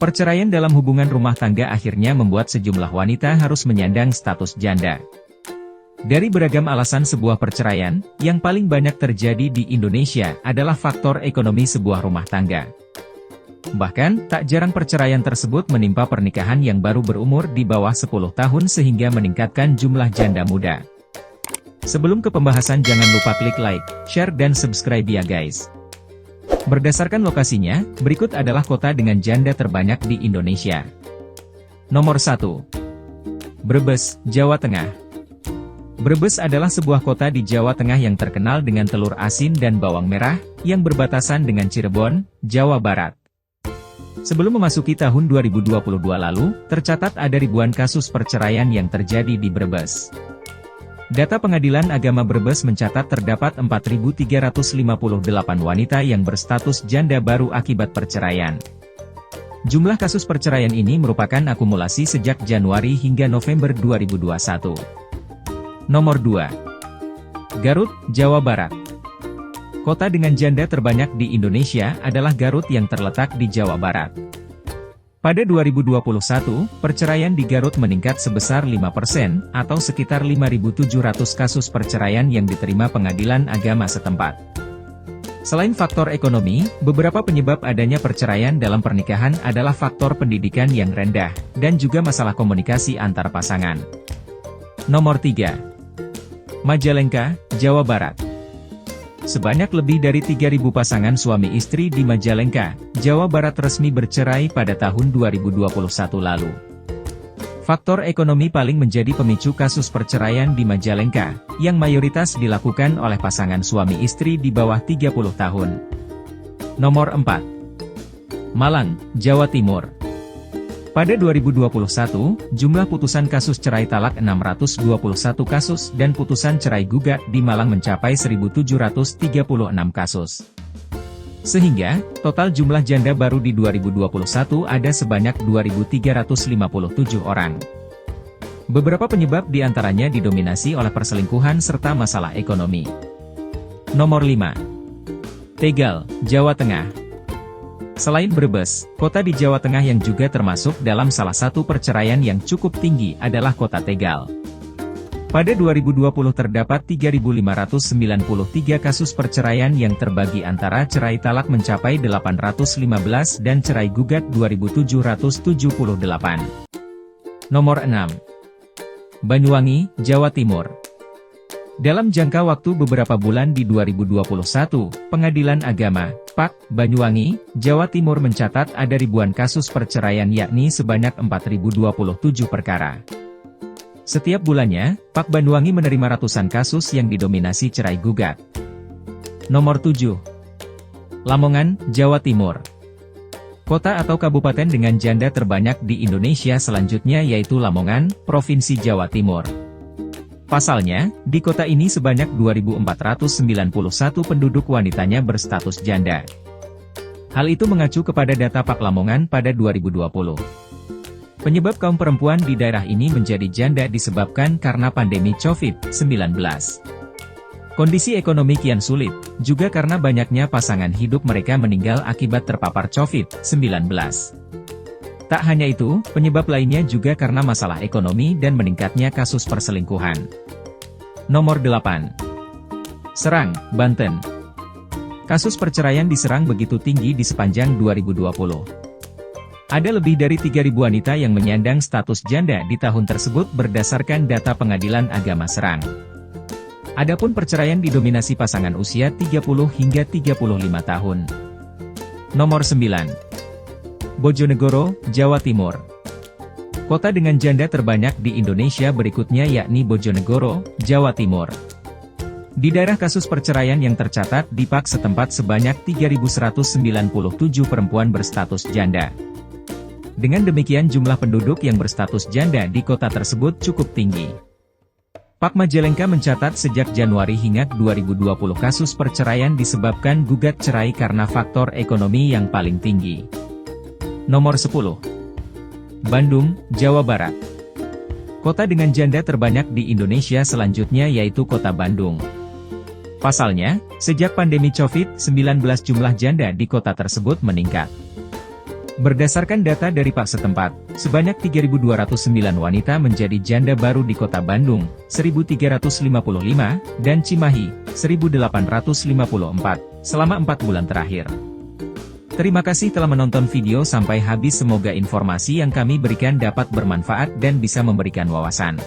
Perceraian dalam hubungan rumah tangga akhirnya membuat sejumlah wanita harus menyandang status janda. Dari beragam alasan sebuah perceraian, yang paling banyak terjadi di Indonesia adalah faktor ekonomi sebuah rumah tangga. Bahkan, tak jarang perceraian tersebut menimpa pernikahan yang baru berumur di bawah 10 tahun sehingga meningkatkan jumlah janda muda. Sebelum ke pembahasan jangan lupa klik like, share dan subscribe ya guys. Berdasarkan lokasinya, berikut adalah kota dengan janda terbanyak di Indonesia. Nomor 1. Brebes, Jawa Tengah. Brebes adalah sebuah kota di Jawa Tengah yang terkenal dengan telur asin dan bawang merah, yang berbatasan dengan Cirebon, Jawa Barat. Sebelum memasuki tahun 2022 lalu, tercatat ada ribuan kasus perceraian yang terjadi di Brebes. Data Pengadilan Agama Brebes mencatat terdapat 4.358 wanita yang berstatus janda baru akibat perceraian. Jumlah kasus perceraian ini merupakan akumulasi sejak Januari hingga November 2021. Nomor 2. Garut, Jawa Barat. Kota dengan janda terbanyak di Indonesia adalah Garut yang terletak di Jawa Barat. Pada 2021, perceraian di Garut meningkat sebesar 5% atau sekitar 5.700 kasus perceraian yang diterima pengadilan agama setempat. Selain faktor ekonomi, beberapa penyebab adanya perceraian dalam pernikahan adalah faktor pendidikan yang rendah, dan juga masalah komunikasi antar pasangan. Nomor 3. Majalengka, Jawa Barat. Sebanyak lebih dari 3.000 pasangan suami istri di Majalengka, Jawa Barat resmi bercerai pada tahun 2021 lalu. Faktor ekonomi paling menjadi pemicu kasus perceraian di Majalengka, yang mayoritas dilakukan oleh pasangan suami istri di bawah 30 tahun. Nomor 4. Malang, Jawa Timur. Pada 2021, jumlah putusan kasus cerai talak 621 kasus dan putusan cerai gugat di Malang mencapai 1.736 kasus. Sehingga, total jumlah janda baru di 2021 ada sebanyak 2.357 orang. Beberapa penyebab diantaranya didominasi oleh perselingkuhan serta masalah ekonomi. Nomor 5. Tegal, Jawa Tengah. Selain Brebes, kota di Jawa Tengah yang juga termasuk dalam salah satu perceraian yang cukup tinggi adalah kota Tegal. Pada 2020 terdapat 3.593 kasus perceraian yang terbagi antara cerai talak mencapai 815 dan cerai gugat 2.778. Nomor 6. Banyuwangi, Jawa Timur. Dalam jangka waktu beberapa bulan di 2021, Pengadilan Agama, PAK, Banyuwangi, Jawa Timur mencatat ada ribuan kasus perceraian yakni sebanyak 4.027 perkara. Setiap bulannya, PAK Banyuwangi menerima ratusan kasus yang didominasi cerai gugat. Nomor 7. Lamongan, Jawa Timur. Kota atau kabupaten dengan janda terbanyak di Indonesia selanjutnya yaitu Lamongan, Provinsi Jawa Timur. Pasalnya, di kota ini sebanyak 2.491 penduduk wanitanya berstatus janda. Hal itu mengacu kepada data PAK Lamongan pada 2020. Penyebab kaum perempuan di daerah ini menjadi janda disebabkan karena pandemi COVID-19. Kondisi ekonomi kian sulit, juga karena banyaknya pasangan hidup mereka meninggal akibat terpapar COVID-19. Tak hanya itu, penyebab lainnya juga karena masalah ekonomi dan meningkatnya kasus perselingkuhan. Nomor 8. Serang, Banten. Kasus perceraian di Serang begitu tinggi di sepanjang 2020. Ada lebih dari 3.000 wanita yang menyandang status janda di tahun tersebut berdasarkan data Pengadilan Agama Serang. Adapun perceraian didominasi pasangan usia 30 hingga 35 tahun. Nomor 9. Bojonegoro, Jawa Timur. Kota dengan janda terbanyak di Indonesia berikutnya yakni Bojonegoro, Jawa Timur. Di daerah kasus perceraian yang tercatat di PAK setempat sebanyak 3.197 perempuan berstatus janda. Dengan demikian jumlah penduduk yang berstatus janda di kota tersebut cukup tinggi. PAK Majalengka mencatat sejak Januari hingga 2020 kasus perceraian disebabkan gugat cerai karena faktor ekonomi yang paling tinggi. Nomor 10. Bandung, Jawa Barat. Kota dengan janda terbanyak di Indonesia selanjutnya yaitu Kota Bandung. Pasalnya, sejak pandemi COVID-19 jumlah janda di kota tersebut meningkat. Berdasarkan data dari Pak setempat, sebanyak 3.209 wanita menjadi janda baru di Kota Bandung, 1.355, dan Cimahi, 1.854, selama 4 bulan terakhir. Terima kasih telah menonton video sampai habis. Semoga informasi yang kami berikan dapat bermanfaat dan bisa memberikan wawasan.